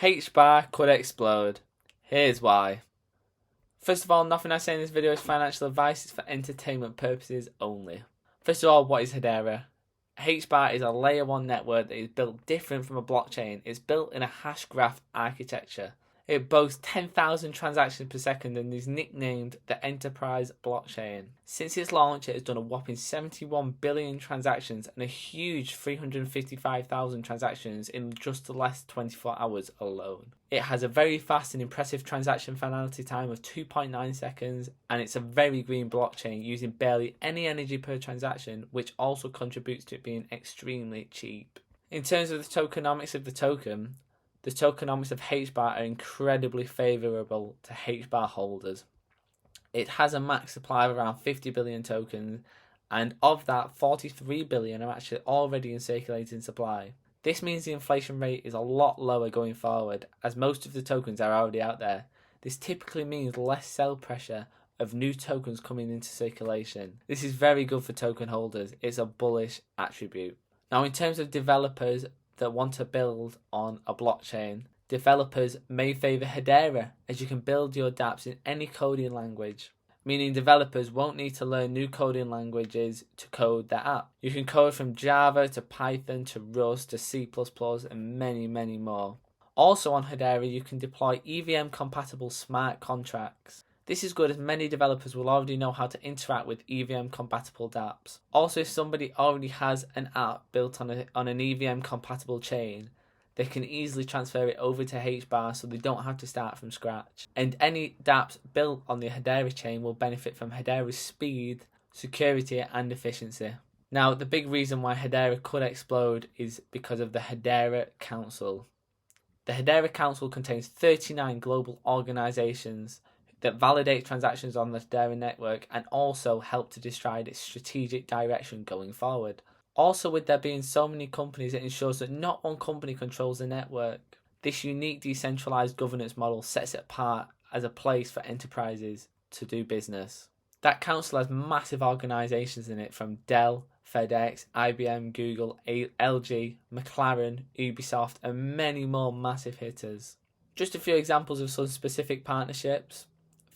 HBAR could explode. Here's why. First of all, nothing I say in this video is financial advice, it's for entertainment purposes only. First of all, what is Hedera? HBAR is a layer 1 network that is built different from a blockchain. It's built in a hash graph architecture. It boasts 10,000 transactions per second and is nicknamed the Enterprise Blockchain. Since its launch, it has done a whopping 71 billion transactions and a huge 355,000 transactions in just the last 24 hours alone. It has a very fast and impressive transaction finality time of 2.9 seconds, and it's a very green blockchain using barely any energy per transaction, which also contributes to it being extremely cheap. In terms of the tokenomics of the token, the tokenomics of HBAR are incredibly favourable to HBAR holders. It has a max supply of around 50 billion tokens, and of that, 43 billion are actually already in circulating supply. This means the inflation rate is a lot lower going forward, as most of the tokens are already out there. This typically means less sell pressure of new tokens coming into circulation. This is very good for token holders. It's a bullish attribute. Now, in terms of developers that want to build on a blockchain, developers may favour Hedera, as you can build your dApps in any coding language, meaning developers won't need to learn new coding languages to code their app. You can code from Java to Python to Rust to C++ and many, many more. Also on Hedera, you can deploy EVM compatible smart contracts. This is good as many developers will already know how to interact with EVM compatible dApps. Also, if somebody already has an app built on an EVM compatible chain, they can easily transfer it over to HBAR so they don't have to start from scratch. And any dApps built on the Hedera chain will benefit from Hedera's speed, security and efficiency. Now, the big reason why Hedera could explode is because of the Hedera Council. The Hedera Council contains 39 global organisations that validate transactions on the Hedera network and also help to decide its strategic direction going forward. Also, with there being so many companies, it ensures that not one company controls the network. This unique decentralized governance model sets it apart as a place for enterprises to do business. That council has massive organizations in it from Dell, FedEx, IBM, Google, LG, McLaren, Ubisoft, and many more massive hitters. Just a few examples of some specific partnerships.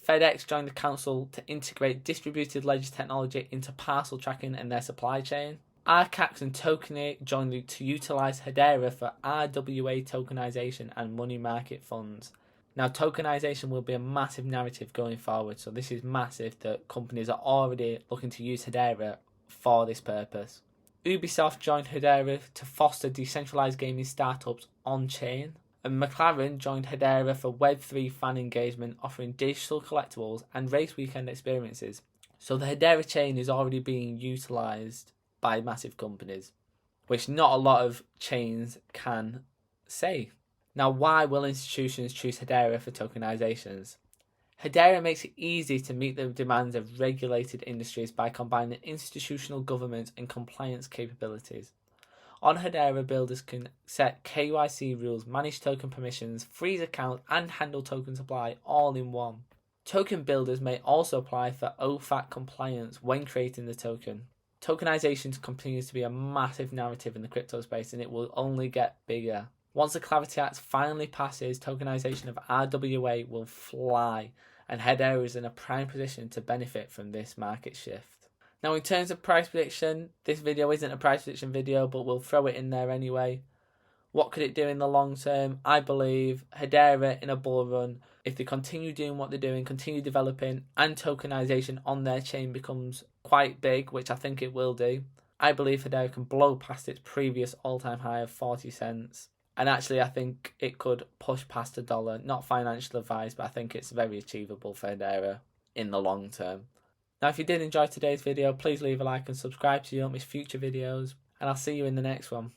FedEx joined the council to integrate distributed ledger technology into parcel tracking and their supply chain. Arcax and Tokenate joined to utilise Hedera for RWA tokenization and money market funds. Now, tokenization will be a massive narrative going forward, so this is massive that companies are already looking to use Hedera for this purpose. Ubisoft joined Hedera to foster decentralized gaming startups on-chain. And McLaren joined Hedera for Web3 fan engagement, offering digital collectibles and race weekend experiences. So the Hedera chain is already being utilised by massive companies, which not a lot of chains can say. Now, why will institutions choose Hedera for tokenizations? Hedera makes it easy to meet the demands of regulated industries by combining institutional governance and compliance capabilities. On Hedera, builders can set KYC rules, manage token permissions, freeze accounts, and handle token supply all in one. Token builders may also apply for OFAC compliance when creating the token. Tokenization continues to be a massive narrative in the crypto space, and it will only get bigger. Once the Clarity Act finally passes, tokenization of RWA will fly, and Hedera is in a prime position to benefit from this market shift. Now, in terms of price prediction, this video isn't a price prediction video, but we'll throw it in there anyway. What could it do in the long term? I believe Hedera in a bull run, if they continue doing what they're doing, continue developing, and tokenization on their chain becomes quite big, which I think it will do, I believe Hedera can blow past its previous all-time high of 40 cents. And actually, I think it could push past $1. Not financial advice, but I think it's very achievable for Hedera in the long term. Now, if you did enjoy today's video, please leave a like and subscribe so you don't miss future videos, and I'll see you in the next one.